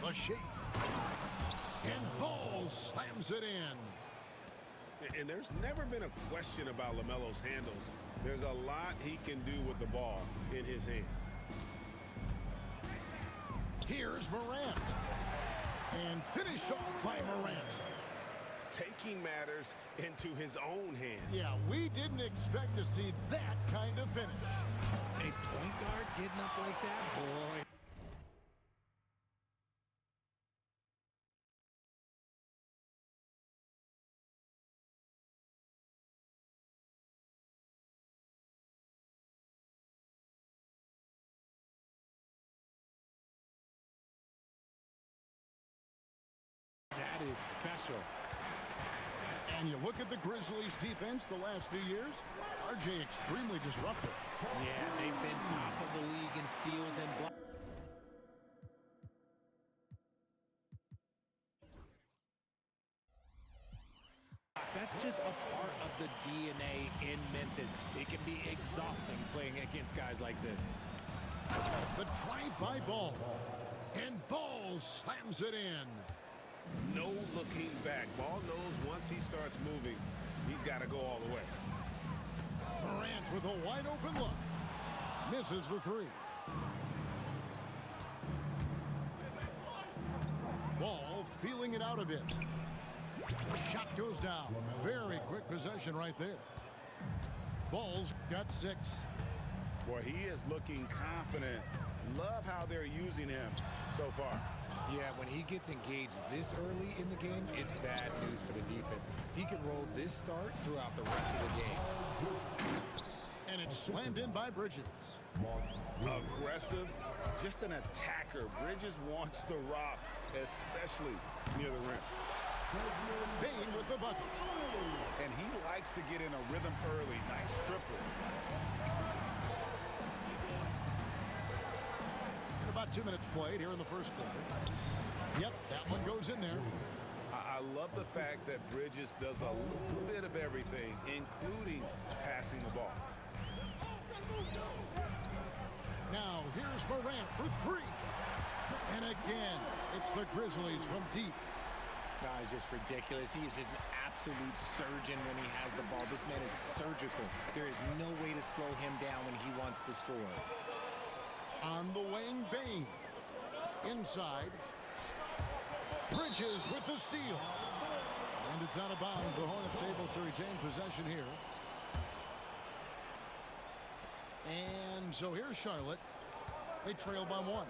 A shake. And Ball slams it in. And there's never been a question about LaMelo's handles. There's a lot he can do with the ball in his hands. Here's Morant. And finished off by Morant. Taking matters into his own hands. Yeah, we didn't expect to see that kind of finish. A point guard getting up like that, boy. That is special. And you look at the Grizzlies' defense the last few years, RJ extremely disruptive. Yeah, they've been top of the league in steals and blocks. That's just a part of the DNA in Memphis. It can be exhausting playing against guys like this. The drive-by Ball. And Ball slams it in. No looking back. Ball knows once he starts moving, he's got to go all the way. Morant with a wide open look. Misses the three. Ball feeling it out a bit. The shot goes down. Very quick possession right there. Ball's got 6. Boy, he is looking confident. Love how they're using him so far. Yeah, when he gets engaged this early in the game, it's bad news for the defense. He can roll this start throughout the rest of the game. And it's slammed in by Bridges. Aggressive, just an attacker. Bridges wants the rock, especially near the rim. Bane with the bucket. And he likes to get in a rhythm early. Nice triple. About 2 minutes played here in the first quarter. Yep, that one goes in there. I love the fact that Bridges does a little bit of everything, including passing the ball. Now, here's Morant for 3. And again, it's the Grizzlies from deep. Guys, just ridiculous. He is just an absolute surgeon when he has the ball. This man is surgical. There is no way to slow him down when he wants to score. On the wing, Bane. Inside. Bridges with the steal. And it's out of bounds. The Hornets able to retain possession here. And so here's Charlotte. They trail by 1.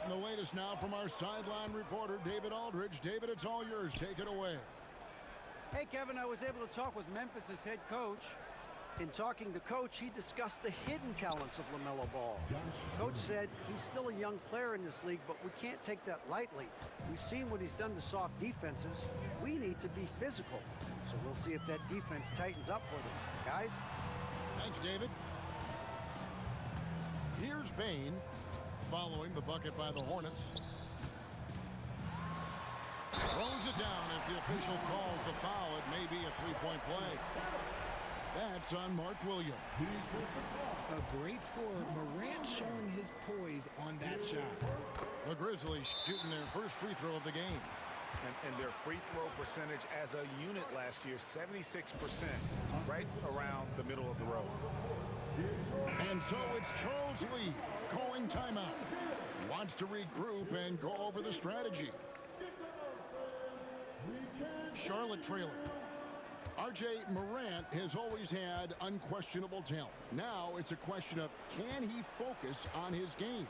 And the latest now from our sideline reporter, David Aldridge. David, it's all yours. Take it away. Hey, Kevin, I was able to talk with Memphis' head coach. In talking to Coach, he discussed the hidden talents of LaMelo Ball. Coach said he's still a young player in this league, but we can't take that lightly. We've seen what he's done to soft defenses. We need to be physical. So we'll see if that defense tightens up for them. Guys? Thanks, David. Here's Bane following the bucket by the Hornets. Throws it down as the official calls the foul. It may be a three-point play. That's on Mark Williams. A great score. Morant showing his poise on that shot. The Grizzlies shooting their first free throw of the game. And their free throw percentage as a unit last year, 76%, right around the middle of the road. And so it's Charles Lee calling timeout. He wants to regroup and go over the strategy. Charlotte trailing. RJ Morant has always had unquestionable talent. Now it's a question of, can he focus on his game?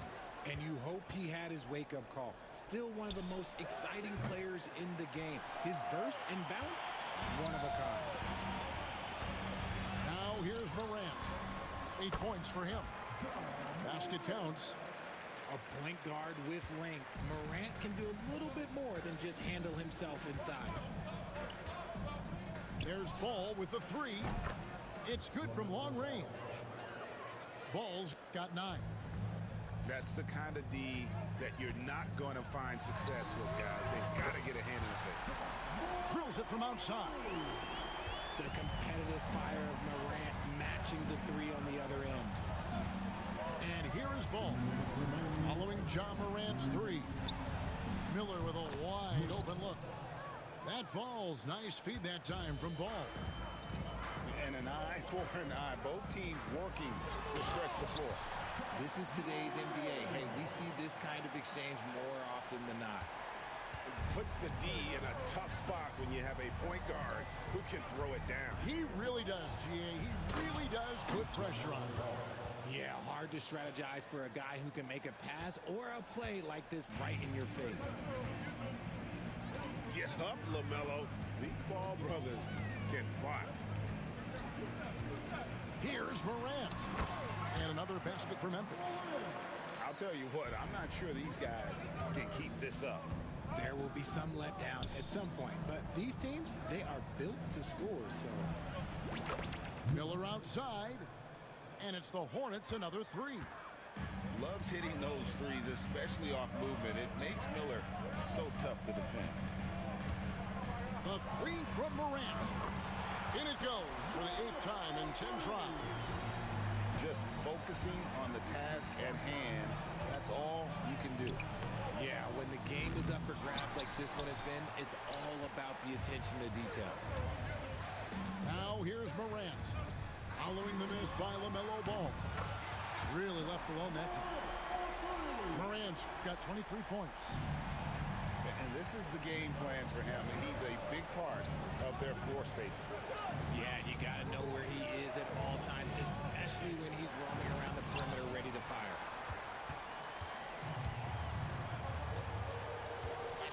And you hope he had his wake-up call. Still one of the most exciting players in the game. His burst and bounce, one of a kind. Now here's Morant. 8 points for him. Basket counts. A point guard with length. Morant can do a little bit more than just handle himself inside. There's Ball with the 3. It's good from long range. Ball's got 9. That's the kind of D that you're not going to find success with, guys. They've got to get a hand in the face. Drills it from outside. The competitive fire of Morant matching the 3 on the other end. And here is Ball. Following John Morant's 3. Miller with a wide open look. That falls. Nice feed that time from Ball. And an eye for an eye. Both teams working to stretch the floor. This is today's NBA. Hey, we see this kind of exchange more often than not. It puts the D in a tough spot when you have a point guard who can throw it down. He really does, GA. He really does put pressure on him. Yeah, hard to strategize for a guy who can make a pass or a play like this right in your face. Get up, LaMelo. These Ball brothers can fly. Here's Morant. And another basket for Memphis. I'll tell you what, I'm not sure these guys can keep this up. There will be some letdown at some point, but these teams, they are built to score, so. Miller outside, and it's the Hornets another three. Loves hitting those threes, especially off movement. It makes Miller so tough to defend. The three from Morant. In it goes for the 8th time in 10 tries. Just focusing on the task at hand, that's all you can do. Yeah, when the game is up for grabs like this one has been, it's all about the attention to detail. Now here's Morant. Following the miss by LaMelo Ball. Really left alone that time. Morant's got 23 points. And this is the game plan for him. He's a big part of their floor spacing. Yeah, you got to know where he is at all times, especially when he's roaming around the perimeter ready to fire.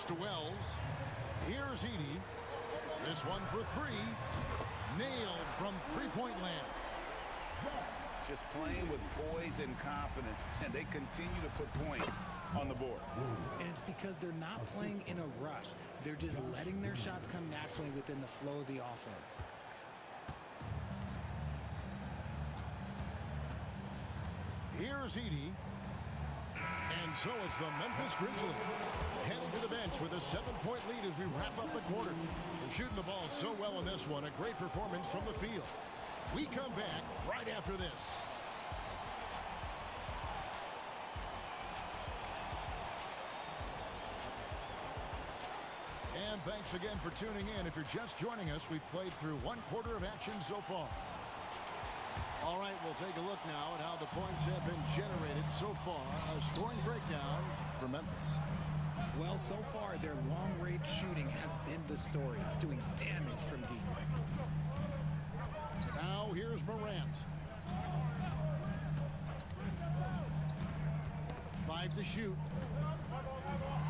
To Wells. Here's Edey. This one for three. Nailed from three-point land. Just playing with poise and confidence, and they continue to put points on the board. And it's because they're not playing in a rush. They're just letting their shots come naturally within the flow of the offense. Here's Edey. And so it's the Memphis Grizzlies heading to the bench with a 7-point lead as we wrap up the quarter. They're shooting the ball so well in this one. A great performance from the field. We come back right after this. And thanks again for tuning in. If you're just joining us, we've played through one quarter of action so far. All right, we'll take a look now at how the points have been generated so far. A scoring breakdown for Memphis. Well, so far, their long-range shooting has been the story, doing damage from deep. Now here's Morant. 5 to shoot.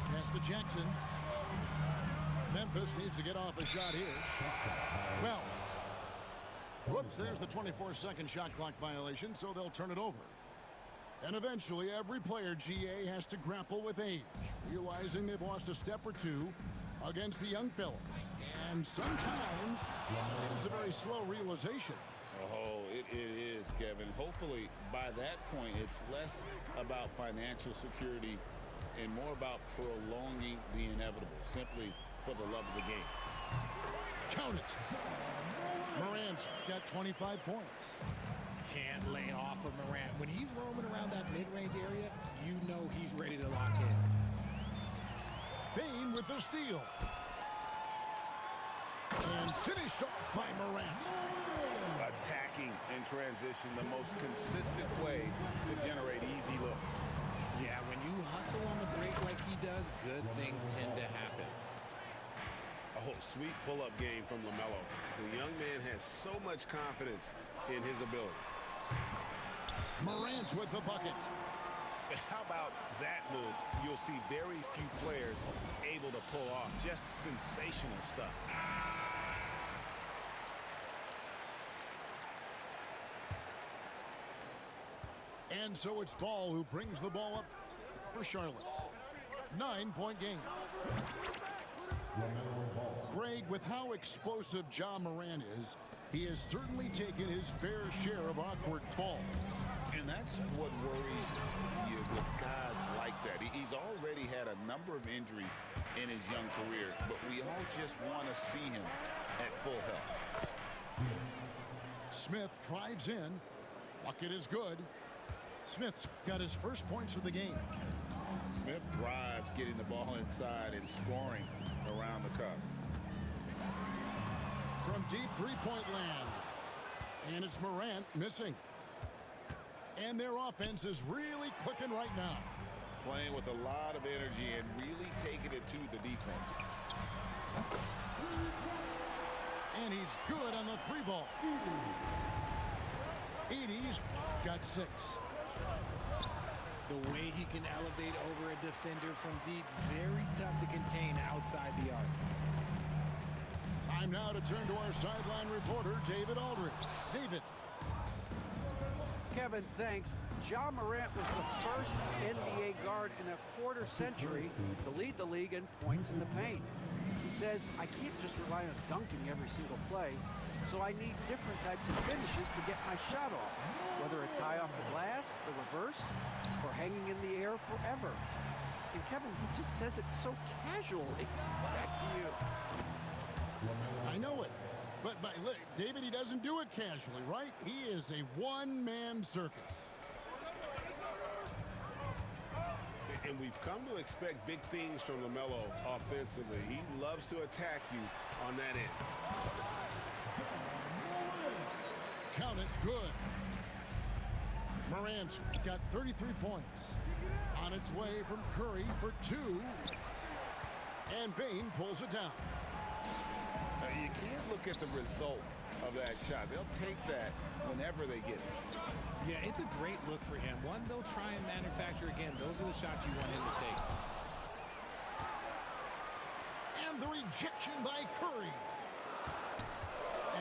Pass to Jackson. Memphis needs to get off a shot here. Well, whoops, there's the 24-second shot clock violation, so they'll turn it over. And eventually, every player, GA, has to grapple with age, realizing they've lost a step or two against the young fellas. And sometimes, it is a very slow realization. Oh, it is, Kevin. Hopefully, by that point, it's less about financial security and more about prolonging the inevitable, simply for the love of the game. Count it. Morant's got 25 points. Can't lay off of Morant. When he's roaming around that mid-range area, you know he's ready to lock in. Bain with the steal. And finished off by Morant. Attacking in transition, the most consistent way to generate easy looks. Yeah, when you hustle on the break like he does, good things tend to happen. Oh, sweet pull-up game from LaMelo. The young man has so much confidence in his ability. Morant with the bucket. How about that move? You'll see very few players able to pull off just sensational stuff. And so it's Ball who brings the ball up for Charlotte. 9-point game. Craig, with how explosive Ja Morant is, he has certainly taken his fair share of awkward falls. And that's what worries you with guys like that. He's already had a number of injuries in his young career, but we all just want to see him at full health. Smith drives in. Bucket is good. Smith's got his first points of the game. Smith Smith thrives getting the ball inside and scoring around the cup. From deep three-point land. And it's Morant missing. And their offense is really clicking right now. Playing with a lot of energy and really taking it to the defense. And he's good on the three ball. Edey's got 6. The way he can elevate over a defender from deep, very tough to contain outside the arc. Time now to turn to our sideline reporter, David Aldridge. David. Kevin, thanks. Ja Morant was the first NBA guard in a quarter century to lead the league in points in the paint. He says, I can't just rely on dunking every single play, so I need different types of finishes to get my shot off, whether it's high off the glass, the reverse, or hanging in the air forever. And Kevin, he just says it so casually. Back to you. I know it. But look, David, he doesn't do it casually, right? He is a one-man circus. And we've come to expect big things from LaMelo offensively. He loves to attack you on that end. Count it, good. Morant's got 33 points. On its way from Curry for 2. And Bane pulls it down. You can't look at the result of that shot. They'll take that whenever they get it. Yeah, it's a great look for him. One they'll try and manufacture again. Those are the shots you want him to take. And the rejection by Curry.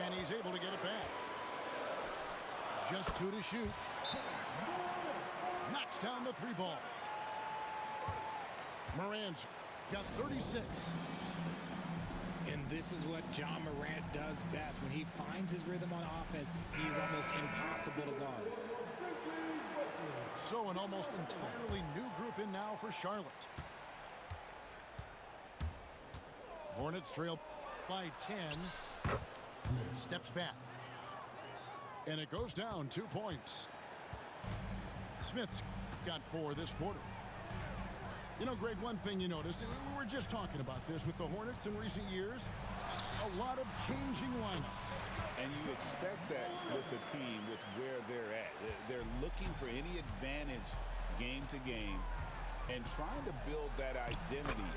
And he's able to get it back. Just 2 to shoot. Knocks down the three ball. Morant's got 36. And this is what Ja Morant does best. When he finds his rhythm on offense, he is almost impossible to guard. So an almost entirely new group in now for Charlotte. Hornets trail by 10. Steps back. And it goes down 2 points. Smith's got 4 this quarter. You know, Greg, one thing you notice, we were just talking about this with the Hornets in recent years, a lot of changing lineups. And you expect that with the team, with where they're at. They're looking for any advantage game to game and trying to build that identity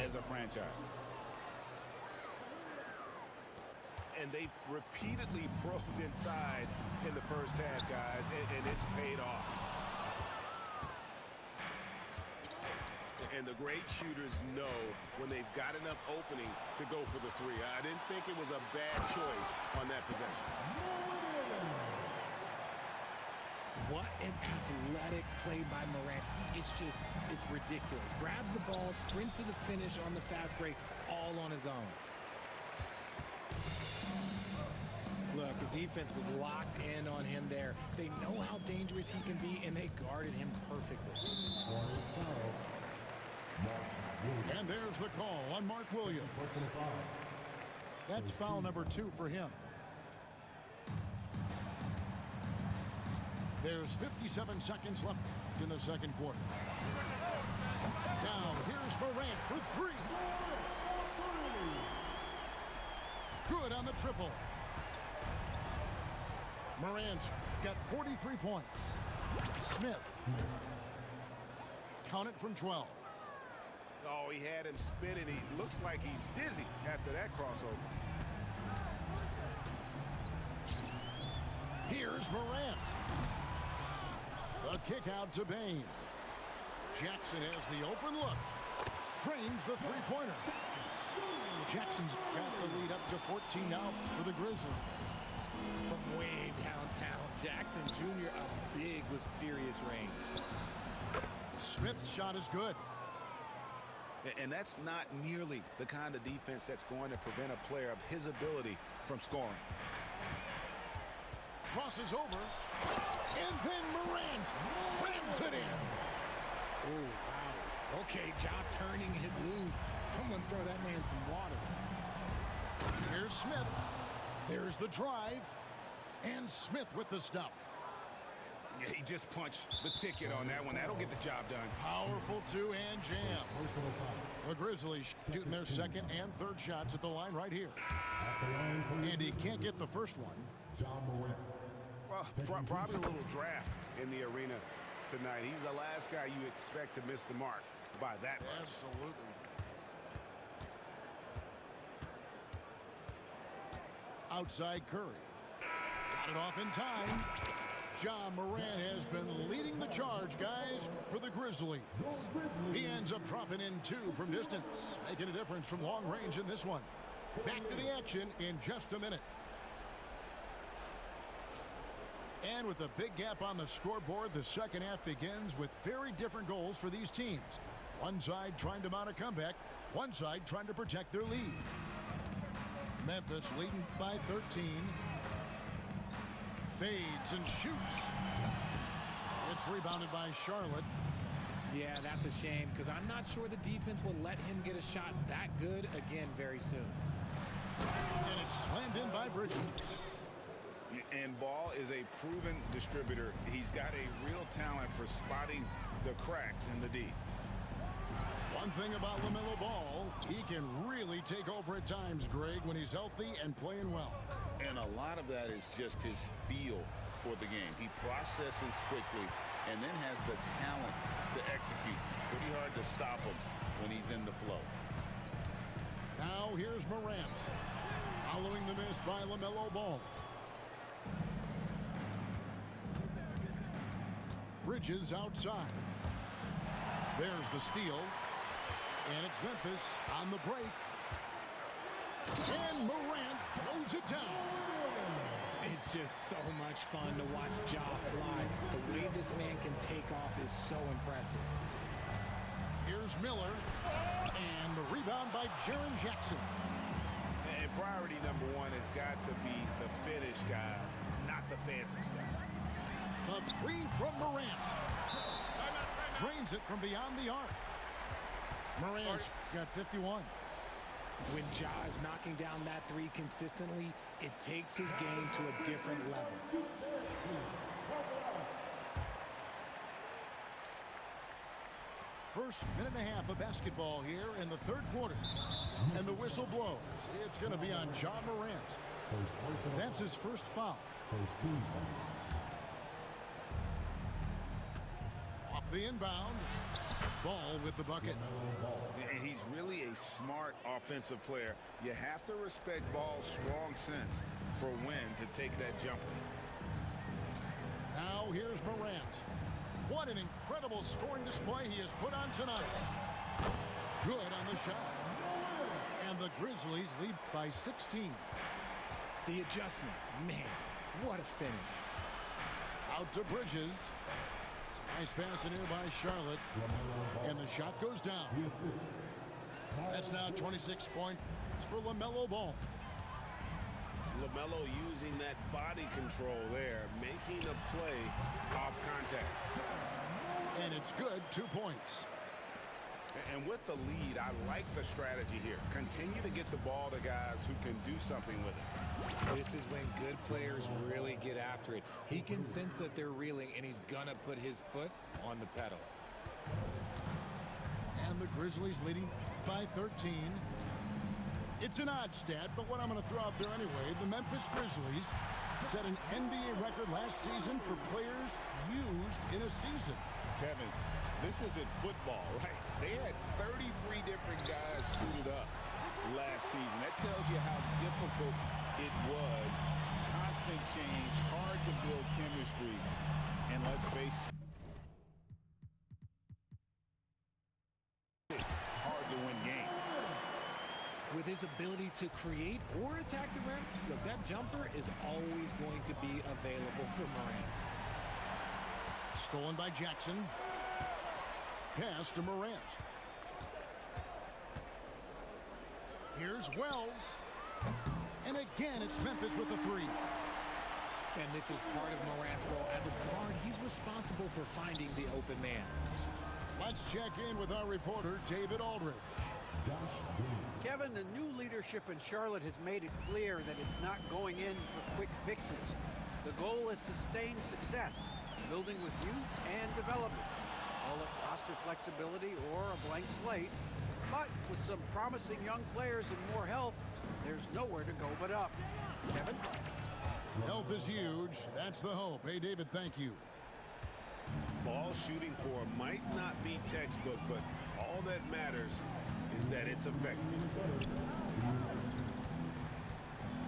as a franchise. And they've repeatedly probed inside in the first half, guys, and it's paid off. And the great shooters know when they've got enough opening to go for the 3. I didn't think it was a bad choice on that possession. What an athletic play by Morant. He is just, it's ridiculous. Grabs the ball, sprints to the finish on the fast break, all on his own. Look, the defense was locked in on him there. They know how dangerous he can be, and they guarded him perfectly. And there's the call on Mark Williams. That's foul number 2 for him. There's 57 seconds left in the second quarter. Now here's Morant for 3. Good on the triple. Morant's got 43 points. Smith. Count it from 12. Oh, he had him spinning. He looks like he's dizzy after that crossover. Here's Morant. A kick out to Bane. Jackson has the open look. Trains the three-pointer. Jackson's got the lead up to 14 now for the Grizzlies. From way downtown, Jackson Jr. up big with serious range. Smith's shot is good. And that's not nearly the kind of defense that's going to prevent a player of his ability from scoring. Crosses over. And then Morant slams it in. Oh, wow. Okay, Ja turning it loose. Someone throw that man some water. Here's Smith. There's the drive. And Smith with the stuff. Yeah, he just punched the ticket on that one. That'll get the job done. Powerful two-hand jam. The Grizzlies shooting their second and third shots at the line right here. And he can't get the first one. Well, probably a little draft in the arena tonight. He's the last guy you expect to miss the mark by that much. Absolutely. Outside Curry. Got it off in time. Ja Morant has been leading the charge, guys, for the Grizzlies. He ends up dropping in 2 from distance, making a difference from long range in this one. Back to the action in just a minute. And with a big gap on the scoreboard, the second half begins with very different goals for these teams. One side trying to mount a comeback, one side trying to protect their lead. Memphis leading by 13. Fades and shoots. It's rebounded by Charlotte. Yeah, that's a shame because I'm not sure the defense will let him get a shot that good again very soon. And it's slammed in by Bridges. And Ball is a proven distributor. He's got a real talent for spotting the cracks in the D. One thing about LaMelo Ball, he can really take over at times, Greg, when he's healthy and playing well. And a lot of that is just his feel for the game. He processes quickly and then has the talent to execute. It's pretty hard to stop him when he's in the flow. Now here's Morant, following the miss by LaMelo Ball. Bridges outside. There's the steal. And it's Memphis on the break. And Morant throws it down. It's just so much fun to watch Ja fly. The way this man can take off is so impressive. Here's Miller. And the rebound by Jaren Jackson. And priority number 1 has got to be the finish, guys, not the fancy stuff. A 3 from Morant. Drains it from beyond the arc. Morant's got 51. When Ja is knocking down that 3 consistently, it takes his game to a different level. First minute and a half of basketball here in the third quarter. And the whistle blows. It's going to be on Ja Morant. That's his first foul. Off the inbound. Ball with the bucket. And he's really a smart offensive player. You have to respect Ball's strong sense for when to take that jumper. Now here's Morant. What an incredible scoring display he has put on tonight. Good on the shot. And the Grizzlies lead by 16. The adjustment, man, what a finish. Out to Bridges. Nice pass in here by Charlotte. And the shot goes down. That's now 26 points for LaMelo Ball. LaMelo using that body control there, making a play off contact. And it's good, 2 points. And with the lead, I like the strategy here. Continue to get the ball to guys who can do something with it. This is when good players really get after it. He can sense that they're reeling, and he's gonna put his foot on the pedal. And the Grizzlies leading by 13. It's an odd stat, but what I'm going to throw out there anyway, the Memphis Grizzlies set an NBA record last season for players used in a season. Kevin, this isn't football, right? They had 33 different guys suited up last season. That tells you how difficult it was. Constant change, hard to build chemistry, and let's face it, hard to win games. With his ability to create or attack the rim, look, that jumper is always going to be available for Morant. Stolen by Jackson. Pass to Morant. Here's Wells. And again, it's Memphis with the 3. And this is part of Morant's role. As a guard, he's responsible for finding the open man. Let's check in with our reporter, David Aldridge. Kevin, the new leadership in Charlotte has made it clear that it's not going in for quick fixes. The goal is sustained success. building with youth and development. Call it roster flexibility or a blank slate. But with some promising young players and more health, there's nowhere to go but up. Kevin? Health is huge. That's the hope. Hey, David, thank you. Ball shooting form might not be textbook, but all that matters is that it's effective.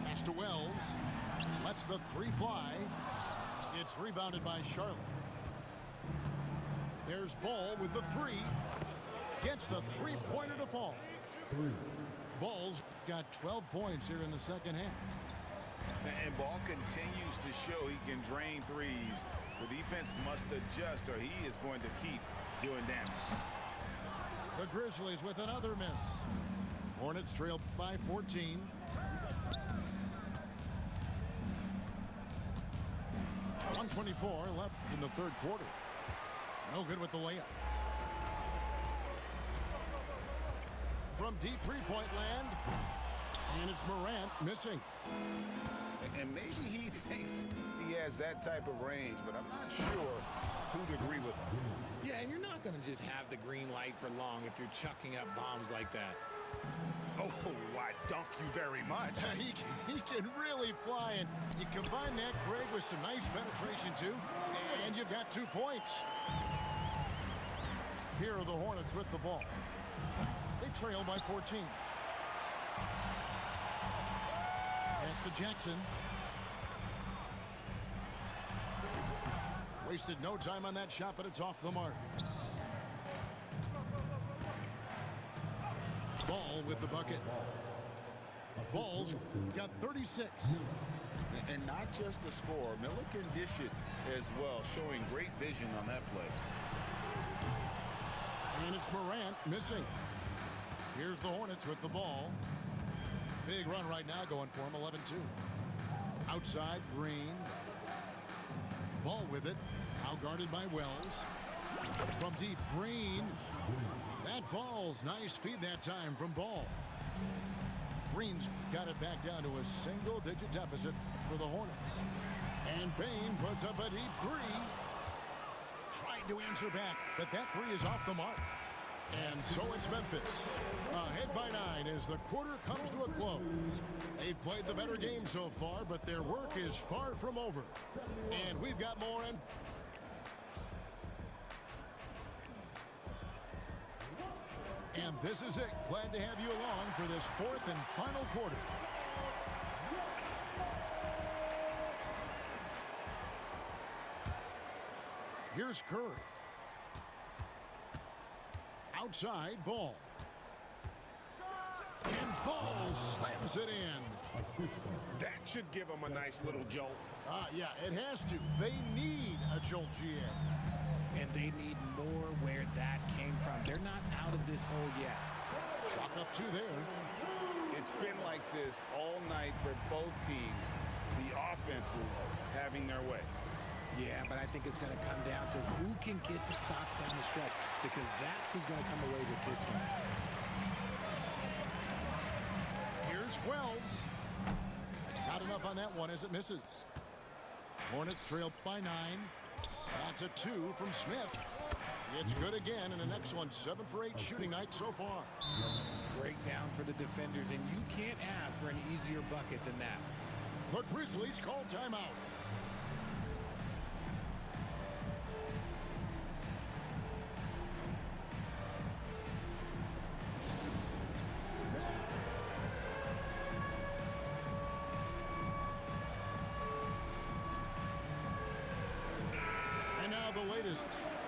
Pass to Wells. Lets the three fly. It's rebounded by Charlotte. There's Ball with the three. Gets the three-pointer to fall. Ball's got 12 points here in the second half. And Ball continues to show he can drain threes. The defense must adjust or he is going to keep doing damage. The Grizzlies with another miss. Hornets trail by 14. .124 left in the third quarter. No good with the layup. From deep three-point land. And it's Morant missing. And maybe he thinks he has that type of range, but I'm not sure who'd agree with him. Yeah, and you're not going to just have the green light for long if you're chucking up bombs like that. Oh, I dunk you very much. He can really fly, and you combine that, Greg, with some nice penetration, too, and you've got 2 points. Here are the Hornets with the ball. They trail by 14. Pass to Jackson. Wasted no time on that shot, but it's off the mark. Ball with the bucket. Ball's got 36. And not just the score. Miller can dish it as well, showing great vision on that play. And it's Morant missing. Here's the Hornets with the ball. Big run right now going for him, 11-2. Outside, Green. Ball with it. Outguarded by Wells. From deep, Green. That falls. Nice feed that time from Ball. Green's got it back down to a single-digit deficit for the Hornets. And Bane puts up a deep three. Tried to answer back, but that three is off the mark. And so it's Memphis. Ahead by 9 as the quarter comes to a close. They've played the better game so far, but their work is far from over. And we've got more in. And this is it. Glad to have you along for this fourth and final quarter. Here's Curry. Outside, Ball. And Ball slams it in. That should give them a nice little jolt. Yeah, it has to. They need a jolt, GA. And they need more where that came from. They're not out of this hole yet. Chalk up 2 there. It's been like this all night for both teams. The offenses having their way. Yeah, but I think it's going to come down to who can get the stops down the stretch, because that's who's going to come away with this one. Here's Wells. Not enough on that one as it misses. Hornets trail by 9. That's a 2 from Smith. It's good again, and an excellent 7 for 8 shooting night so far. Breakdown for the defenders, and you can't ask for an easier bucket than that. The Grizzlies call timeout.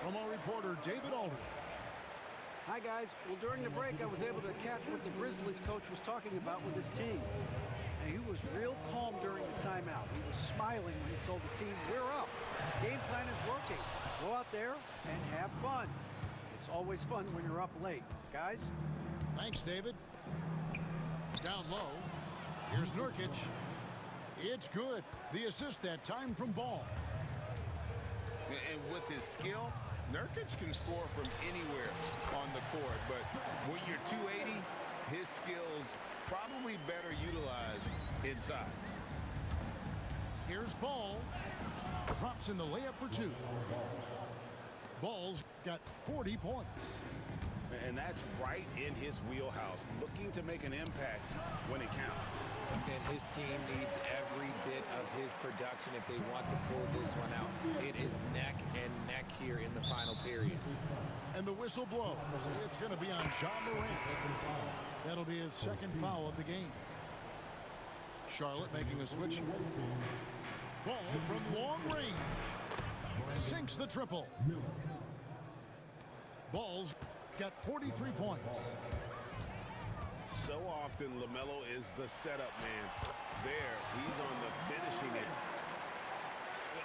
From our reporter, David Aldridge. Hi, guys. Well, during the break, I was able to catch what the Grizzlies coach was talking about with his team. And he was real calm during the timeout. He was smiling when he told the team, we're up. Game plan is working. Go out there and have fun. It's always fun when you're up late. Guys? Thanks, David. Down low. Here's Nurkic. It's good. The assist that time from Ball. And with his skill, Nurkic can score from anywhere on the court. But when you're 280, his skills probably better utilized inside. Here's Ball. Drops in the layup for two. Ball's got 40 points. And that's right in his wheelhouse, looking to make an impact when it counts. And his team needs every bit of his production if they want to pull this one out. It is neck and neck here in the final period. And the whistle blows. It's going to be on Ja Morant. That'll be his second foul of the game. Charlotte making a switch here. Ball from long range. Sinks the triple. Ball's got 43 points. So often, LaMelo is the setup man. There, he's on the finishing end.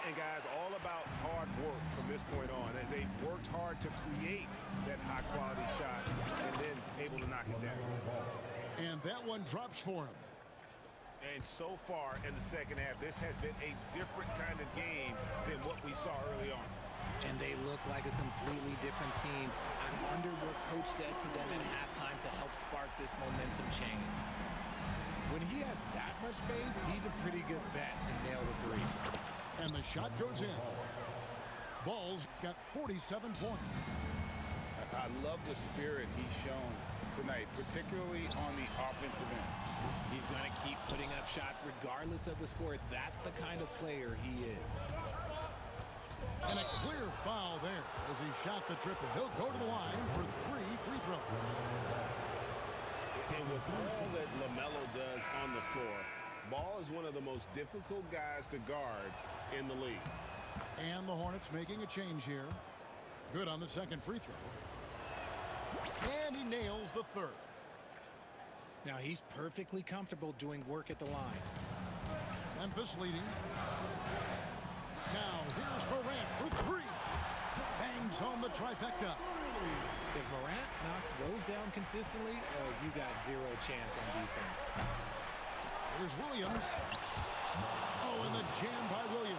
And guys, all about hard work from this point on. And they worked hard to create that high-quality shot and then able to knock it down. And that one drops for him. And so far in the second half, this has been a different kind of game than what we saw early on. And they look like a completely different team. I wonder what coach said to them at halftime to help spark this momentum change. When he has that much space, he's a pretty good bet to nail the three. And the shot goes in. Ball's got 47 points. I love the spirit he's shown tonight, particularly on the offensive end. He's going to keep putting up shots regardless of the score. That's the kind of player he is. And a clear foul there as he shot the triple. He'll go to the line for 3 free throws. And with all that LaMelo does on the floor, Ball is one of the most difficult guys to guard in the league. And the Hornets making a change here. Good on the second free throw. And he nails the third. Now he's perfectly comfortable doing work at the line. Memphis leading. Now here's Morant for 3. Bangs home the trifecta. If Morant knocks those down consistently, you got zero chance on defense. Here's Williams. Oh, and the jam by Williams.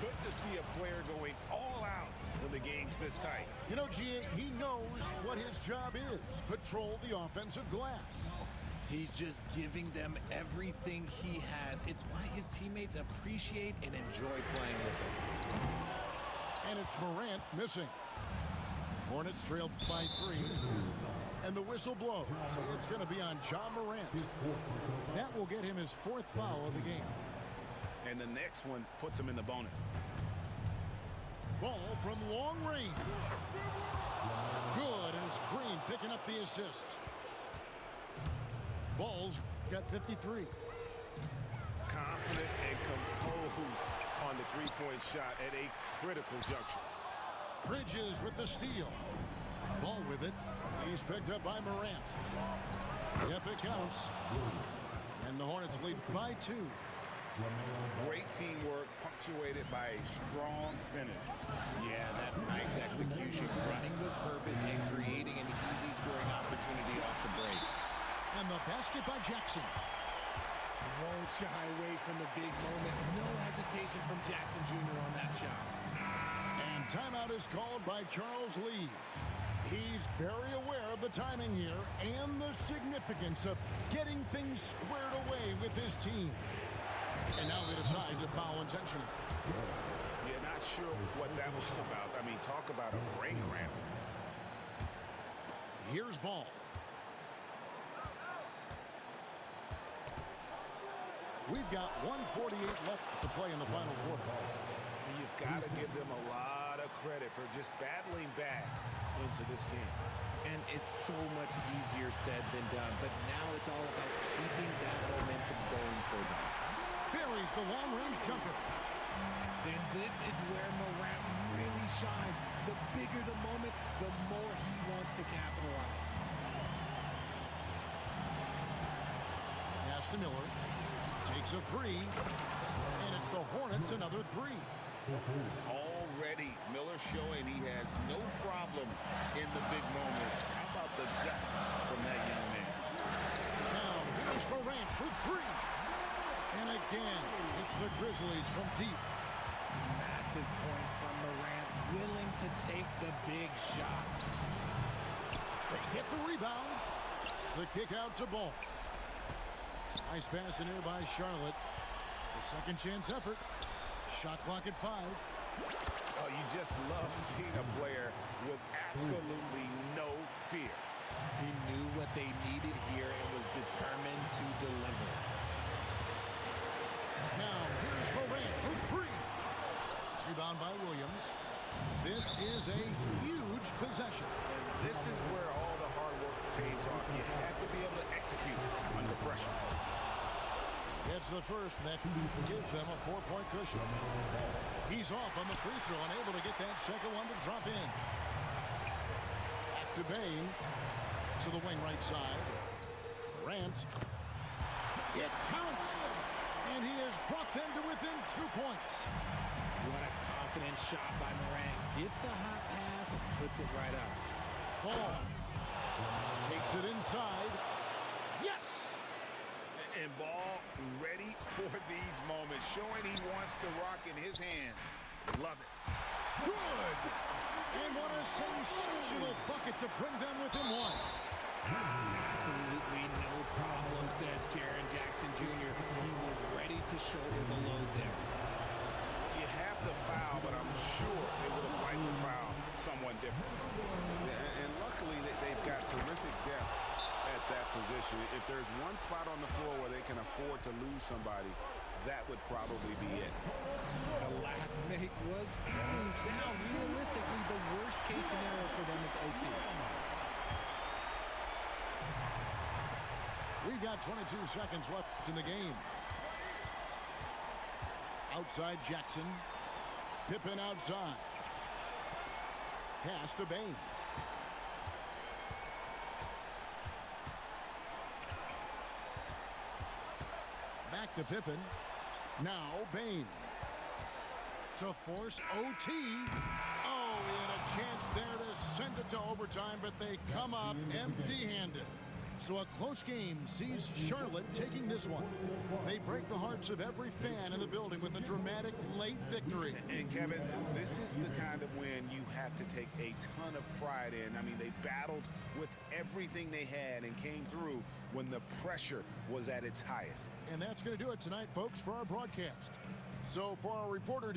Good to see a player going all out when the game's this tight. You know, G.A., he knows what his job is. Patrol the offensive glass. He's just giving them everything he has. It's why his teammates appreciate and enjoy playing with him. And it's Morant missing. Hornets trailed by 3. And the whistle blows. It's going to be on Ja Morant. That will get him his 4th foul of the game. And the next one puts him in the bonus. Ball from long range. Good, and it's Green picking up the assist. Ball's got 53. Confident and composed on the three-point shot at a critical juncture. Bridges with the steal. Ball with it. He's picked up by Morant. Yep, it counts. And the Hornets lead by 2. Great teamwork punctuated by a strong finish. Yeah, that's nice execution. Running with purpose and creating an easy scoring opportunity off the break. And the basket by Jackson. Won't shy away from the big moment. No hesitation from Jackson Jr. on that shot. And timeout is called by Charles Lee. He's very aware of the timing here and the significance of getting things squared away with his team. And now they decide to foul intentionally. Yeah, not sure what that was about. I mean, talk about a brain cramp. Here's Ball. We've got 1:48 left to play in the final quarter. You've got to give them a lot of credit for just battling back into this game. And it's so much easier said than done. But now it's all about keeping that momentum going for them. Buries the long-range jumper. And this is where Morant really shines. The bigger the moment, the more he wants to capitalize. Pass to Miller. Takes a 3. And it's the Hornets another 3. Already, Miller showing he has no problem in the big moments. How about the gut from that young man? Now here's Morant for 3. And again, it's the Grizzlies from deep. Massive points from Morant, willing to take the big shot. They get the rebound. The kick out to Ball. Nice pass in here by Charlotte. A second chance effort. Shot clock at 5. Oh, you just love seeing a player with absolutely no fear. He knew what they needed here and was determined to deliver. Now, here's Morant for 3. Rebound by Williams. This is a huge possession. And this is where all the hard work pays off. You have to be able to execute under pressure. It's the first, and that gives them a 4-point cushion. He's off on the free throw, unable to get that second one to drop in. Back to Bane, to the wing right side. Morant. It counts! And he has brought them to within 2 points. What a confident shot by Morant. Gets the hot pass and puts it right up. Ball. Takes it inside. Yes! And Ball ready for these moments, showing he wants the rock in his hands. Love it. Good! And what a sensational bucket to bring them within 1. Absolutely no problem, says Jaren Jackson Jr. He was ready to shoulder the load there. You have to foul, but I'm sure they would have liked to foul someone different. And luckily, they've got terrific depth at that position. If there's one spot on the floor where they can afford to lose somebody, that would probably be it. The last make was huge. Now, realistically, the worst case scenario for them is OT. We've got 22 seconds left in the game. Outside Jackson. Pippen outside. Pass to Bane. Back to Pippen. Now Bane. To force OT. Oh, he had a chance there to send it to overtime, but they come up empty-handed. So a close game sees Charlotte taking this one. They break the hearts of every fan in the building with a dramatic late victory. And Kevin, this is the kind of win you have to take a ton of pride in. I mean, they battled with everything they had and came through when the pressure was at its highest. And that's going to do it tonight, folks, for our broadcast. So for our reporter,